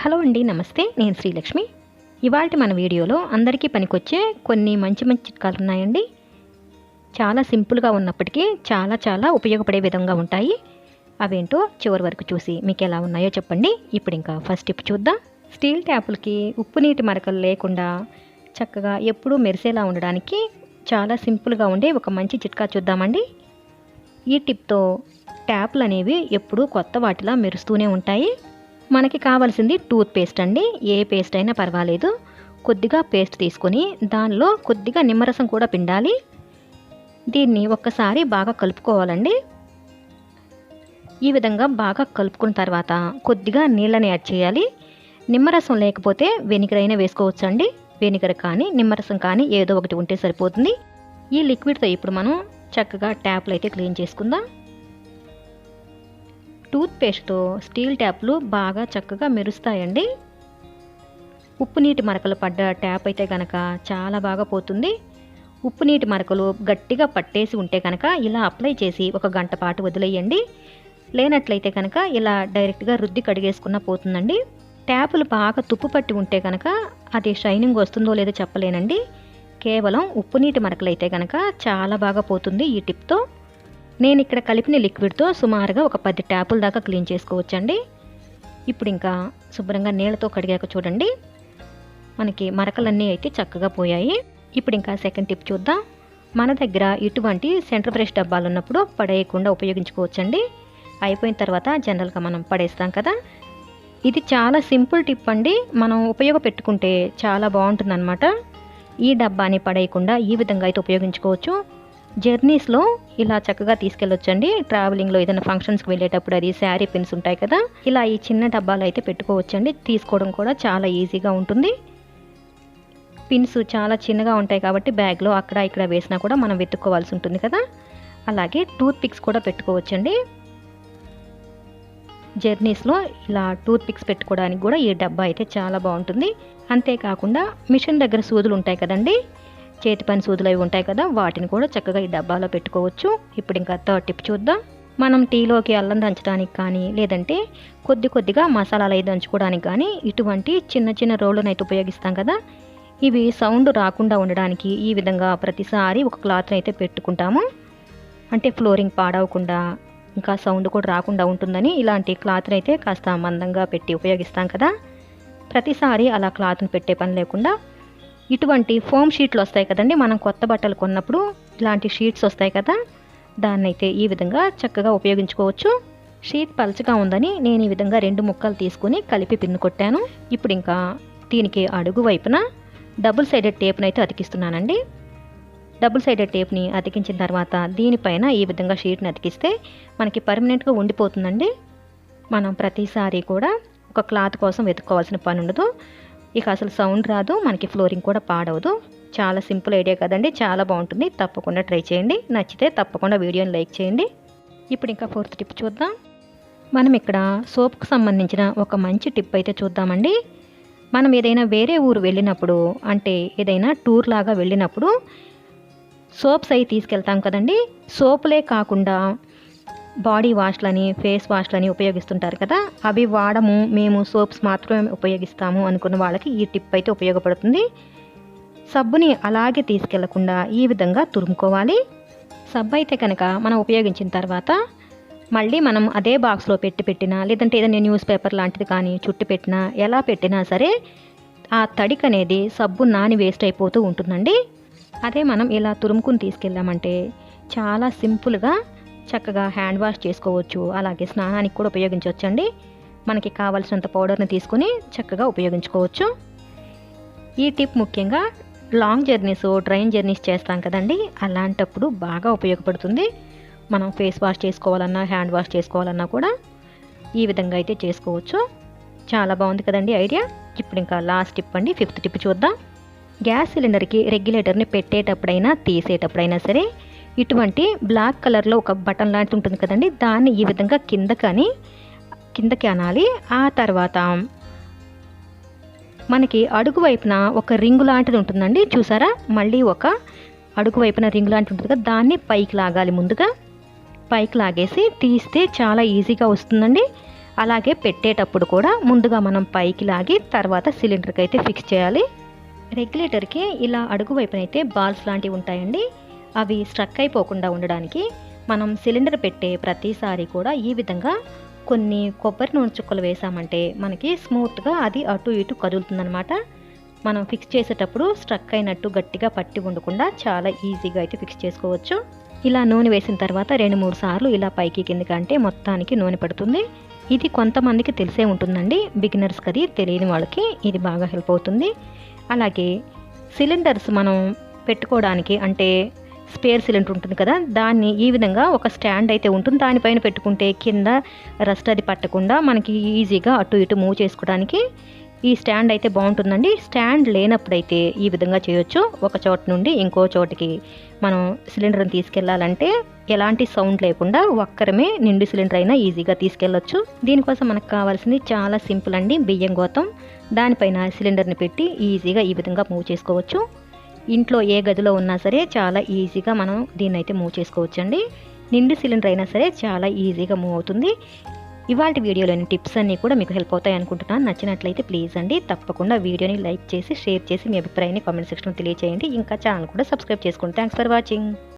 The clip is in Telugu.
హలో అండి, నమస్తే. నేను శ్రీలక్ష్మి. ఇవాల్టి మన వీడియోలో అందరికీ పనికొచ్చే కొన్ని మంచి చిట్కాలు ఉన్నాయండి. చాలా సింపుల్గా ఉన్నప్పటికీ చాలా ఉపయోగపడే విధంగా ఉంటాయి. అవేంటో చివరి వరకు చూసి మీకు ఎలా ఉన్నాయో చెప్పండి. ఇప్పుడు ఇంకా ఫస్ట్ టిప్ చూద్దాం. స్టీల్ ట్యాపులకి ఉప్పు నీటి మరకలు లేకుండా చక్కగా ఎప్పుడూ మెరిసేలా ఉండడానికి చాలా సింపుల్గా ఉండే ఒక మంచి చిట్కా చూద్దామండి. ఈ టిప్తో ట్యాపులు అనేవి ఎప్పుడూ కొత్త వాటిలా మెరుస్తూనే ఉంటాయి. మనకి కావాల్సింది టూత్ పేస్ట్ అండి. ఏ పేస్ట్ అయినా పర్వాలేదు. కొద్దిగా పేస్ట్ తీసుకొని దానిలో కొద్దిగా నిమ్మరసం కూడా పిండాలి. దీన్ని ఒక్కసారి బాగా కలుపుకోవాలండి. ఈ విధంగా బాగా కలుపుకున్న తర్వాత కొద్దిగా నీళ్ళని యాడ్ చేయాలి. నిమ్మరసం లేకపోతే వెనిగర్ అయినా వేసుకోవచ్చండి. వెనిగర్ కానీ నిమ్మరసం కానీ ఏదో ఒకటి ఉంటే సరిపోతుంది. ఈ లిక్విడ్తో ఇప్పుడు మనం చక్కగా ట్యాప్లు అయితే క్లీన్ చేసుకుందాం. టూత్ పేస్ట్తో స్టీల్ ట్యాప్లు బాగా చక్కగా మెరుస్తాయండి. ఉప్పు నీటి మరకలు పడ్డ ట్యాప్ అయితే కనుక చాలా బాగా పోతుంది. ఉప్పు నీటి మరకలు గట్టిగా పట్టేసి ఉంటే కనుక ఇలా అప్లై చేసి ఒక గంట పాటు వదిలేయండి. లేనట్లయితే కనుక ఇలా డైరెక్ట్గా రుద్ది కడిగేసుకున్న పోతుందండి. ట్యాపులు బాగా తుప్పు పట్టి ఉంటే కనుక అది షైనింగ్ వస్తుందో లేదో చెప్పలేనండి. కేవలం ఉప్పు నీటి మరకలు అయితే కనుక చాలా బాగా పోతుంది ఈ టిప్తో. నేను ఇక్కడ కలిపిన లిక్విడ్తో సుమారుగా ఒక 10 ట్యాపుల దాకా క్లీన్ చేసుకోవచ్చండి. ఇప్పుడు ఇంకా శుభ్రంగా నీళ్ళతో కడిగాక చూడండి, మనకి మరకలన్నీ అయితే చక్కగా పోయాయి. ఇప్పుడు ఇంకా సెకండ్ టిప్ చూద్దాం. మన దగ్గర ఇటువంటి సెంటర్ బ్రష్ డబ్బాలు ఉన్నప్పుడు పడేయకుండా ఉపయోగించుకోవచ్చండి. అయిపోయిన తర్వాత జనరల్గా మనం పడేస్తాం కదా. ఇది చాలా సింపుల్ టిప్ అండి. మనం ఉపయోగపెట్టుకుంటే చాలా బాగుంటుందన్నమాట. ఈ డబ్బాని పడేయకుండా ఈ విధంగా అయితే ఉపయోగించుకోవచ్చు. జర్నీస్లో ఇలా చక్కగా తీసుకెళ్ళొచ్చండి. ట్రావెలింగ్లో ఏదైనా ఫంక్షన్స్కి వెళ్ళేటప్పుడు అది శారీ పిన్స్ ఉంటాయి కదా, ఇలా ఈ చిన్న డబ్బాలు అయితే పెట్టుకోవచ్చండి. తీసుకోవడం కూడా చాలా ఈజీగా ఉంటుంది. పిన్స్ చాలా చిన్నగా ఉంటాయి కాబట్టి బ్యాగ్లో అక్కడ ఇక్కడ వేసినా కూడా మనం వెతుక్కోవాల్సి ఉంటుంది కదా. అలాగే టూత్ పిక్స్ కూడా పెట్టుకోవచ్చండి. జర్నీస్లో ఇలా టూత్ పిక్స్ పెట్టుకోవడానికి కూడా ఈ డబ్బా అయితే చాలా బాగుంటుంది. అంతేకాకుండా మిషన్ దగ్గర సూదులు ఉంటాయి కదండి, చేతి పని సూదులు అవి ఉంటాయి కదా, వాటిని కూడా చక్కగా ఈ డబ్బాలో పెట్టుకోవచ్చు. ఇప్పుడు ఇంకా థర్డ్ టిప్ చూద్దాం. మనం టీలోకి అల్లం దంచడానికి కానీ లేదంటే కొద్దిగా మసాలాలు అయితే దంచుకోవడానికి కానీ ఇటువంటి చిన్న రోళ్ళను అయితే ఉపయోగిస్తాం కదా. ఇవి సౌండ్ రాకుండా ఉండడానికి ఈ విధంగా ప్రతిసారి ఒక క్లాత్ని అయితే పెట్టుకుంటాము. అంటే ఫ్లోరింగ్ పాడవకుండా ఇంకా సౌండ్ కూడా రాకుండా ఉంటుందని ఇలాంటి క్లాత్ని అయితే కాస్త మందంగా పెట్టి ఉపయోగిస్తాం కదా. ప్రతిసారి అలా క్లాత్ని పెట్టే పని లేకుండా ఇటువంటి ఫోమ్ షీట్లు వస్తాయి కదండి, మనం కొత్త బట్టలు కొన్నప్పుడు ఇలాంటి షీట్స్ వస్తాయి కదా, దాన్ని అయితే ఈ విధంగా చక్కగా ఉపయోగించుకోవచ్చు. షీట్ పల్చగా ఉందని నేను ఈ విధంగా 2 ముక్కలు తీసుకుని కలిపి పిన్ను కొట్టాను. ఇప్పుడు ఇంకా దీనికి అడుగు వైపున డబుల్ సైడెడ్ టేప్ని అయితే అతికిస్తున్నానండి. డబుల్ సైడెడ్ టేప్ని అతికించిన తర్వాత దీనిపైన ఈ విధంగా షీట్ని అతికిస్తే మనకి పర్మనెంట్గా ఉండిపోతుందండి. మనం ప్రతిసారి కూడా ఒక క్లాత్ కోసం వెతుక్కోవాల్సిన పని ఉండదు. ఇక అసలు సౌండ్ రాదు, మనకి ఫ్లోరింగ్ కూడా పాడవదు. చాలా సింపుల్ ఐడియా కదండి, చాలా బాగుంటుంది. తప్పకుండా ట్రై చేయండి. నచ్చితే తప్పకుండా వీడియోని లైక్ చేయండి. ఇప్పుడు ఇంకా ఫోర్త్ టిప్ చూద్దాం. మనం ఇక్కడ సోప్కి సంబంధించిన ఒక మంచి టిప్ అయితే చూద్దామండి. మనం ఏదైనా వేరే ఊరు వెళ్ళినప్పుడు, అంటే ఏదైనా టూర్ లాగా వెళ్ళినప్పుడు సోప్స్ అవి తీసుకెళ్తాం కదండి. సోపులే కాకుండా బాడీ వాష్లని, ఫేస్ వాష్లని ఉపయోగిస్తుంటారు కదా, అవి వాడము, మేము సోప్స్ మాత్రమే ఉపయోగిస్తాము అనుకున్న వాళ్ళకి ఈ టిప్ అయితే ఉపయోగపడుతుంది. సబ్బుని అలాగే తీసుకెళ్లకుండా ఈ విధంగా తురుముకోవాలి. సబ్బు అయితే కనుక మనం ఉపయోగించిన తర్వాత మళ్ళీ మనం అదే బాక్స్లో పెట్టినా లేదంటే ఏదైనా న్యూస్ పేపర్ లాంటిది కానీ చుట్టి పెట్టినా ఎలా పెట్టినా సరే ఆ తడికి అనేది సబ్బు నాని వేస్ట్ అయిపోతూ ఉంటుందండి. అదే మనం ఇలా తురుముకుని తీసుకెళ్ళామంటే చాలా సింపుల్గా చక్కగా హ్యాండ్ వాష్ చేసుకోవచ్చు. అలాగే స్నానానికి కూడా ఉపయోగించవచ్చండి. మనకి కావాల్సినంత పౌడర్ని తీసుకొని చక్కగా ఉపయోగించుకోవచ్చు. ఈ టిప్ ముఖ్యంగా లాంగ్ జర్నీస్, ట్రైన్ జర్నీస్ చేస్తాం కదండి, అలాంటప్పుడు బాగా ఉపయోగపడుతుంది. మనం ఫేస్ వాష్ చేసుకోవాలన్నా హ్యాండ్ వాష్ చేసుకోవాలన్నా కూడా ఈ విధంగా అయితే చేసుకోవచ్చు. చాలా బాగుంది కదండి ఐడియా. ఇప్పుడు ఇంకా లాస్ట్ టిప్ అండి, 5th టిప్ చూద్దాం. గ్యాస్ సిలిండర్కి రెగ్యులేటర్ని పెట్టేటప్పుడైనా తీసేటప్పుడైనా సరే ఇటువంటి బ్లాక్ కలర్లో ఒక బటన్ లాంటిది ఉంటుంది కదండి, దాన్ని ఈ విధంగా కిందకి అనాలి. ఆ తర్వాత మనకి అడుగు వైపున ఒక రింగు లాంటిది ఉంటుందండి, చూసారా, మళ్ళీ ఒక అడుగు వైపున రింగు లాంటిది ఉంటుంది కదా, దాన్ని పైకి లాగాలి. ముందుగా పైకి లాగేసి తీస్తే చాలా ఈజీగా వస్తుందండి. అలాగే పెట్టేటప్పుడు కూడా ముందుగా మనం పైకి లాగి తర్వాత సిలిండర్కి అయితే ఫిక్స్ చేయాలి. రెగ్యులేటర్కి ఇలా అడుగు వైపునైతే బాల్స్ లాంటివి ఉంటాయండి. అవి స్ట్రక్ అయిపోకుండా ఉండడానికి మనం సిలిండర్ పెట్టే ప్రతిసారి కూడా ఈ విధంగా కొన్ని కొబ్బరి నూనె చుక్కలు వేసామంటే మనకి స్మూత్గా అది అటు ఇటు కదులుతుందనమాట. మనం ఫిక్స్ చేసేటప్పుడు స్ట్రక్ అయినట్టు గట్టిగా పట్టి ఉండకుండా చాలా ఈజీగా అయితే ఫిక్స్ చేసుకోవచ్చు. ఇలా నూనె వేసిన తర్వాత 2-3 సార్లు ఇలా పైకి కిందకి అంటే మొత్తానికి నూనె పడుతుంది. ఇది కొంతమందికి తెలిసే ఉంటుందండి, బిగినర్స్కి అది తెలియని వాళ్ళకి ఇది బాగా హెల్ప్ అవుతుంది. అలాగే సిలిండర్స్ మనం పెట్టుకోవడానికి అంటే స్పేర్ సిలిండర్ ఉంటుంది కదా, దాన్ని ఈ విధంగా ఒక స్టాండ్ అయితే ఉంటుంది. దానిపైన పెట్టుకుంటే కింద రస్ట్ అది పట్టకుండా మనకి ఈజీగా అటు ఇటు మూవ్ చేసుకోవడానికి ఈ స్టాండ్ అయితే బాగుంటుందండి. స్టాండ్ లేనప్పుడైతే ఈ విధంగా చేయొచ్చు. ఒక చోట నుండి ఇంకో చోటికి మనం సిలిండర్ని తీసుకెళ్లాలంటే ఎలాంటి సౌండ్ లేకుండా ఒక్కరమే నిండు సిలిండర్ అయినా ఈజీగా తీసుకెళ్ళొచ్చు. దీనికోసం మనకు కావాల్సింది చాలా సింపుల్ అండి, బియ్యం గోతం. దానిపైన సిలిండర్ని పెట్టి ఈజీగా ఈ విధంగా మూవ్ చేసుకోవచ్చు. ఇంట్లో ఏ గదిలో ఉన్నా సరే చాలా ఈజీగా మనం దీన్ని అయితే మూవ్ చేసుకోవచ్చు అండి. నిండు సిలిండర్ అయినా సరే చాలా ఈజీగా మూవ్ అవుతుంది. ఇవాళ వీడియోలోని టిప్స్ అన్నీ కూడా మీకు హెల్ప్ అవుతాయి అనుకుంటున్నాను. నచ్చినట్లయితే ప్లీజ్ అండి తప్పకుండా వీడియోని లైక్ చేసి షేర్ చేసి మీ అభిప్రాయాన్ని కామెంట్ సెక్షన్లో తెలియజేయండి. ఇంకా ఛానల్ కూడా సబ్స్క్రైబ్ చేసుకోండి. Thanks for watching.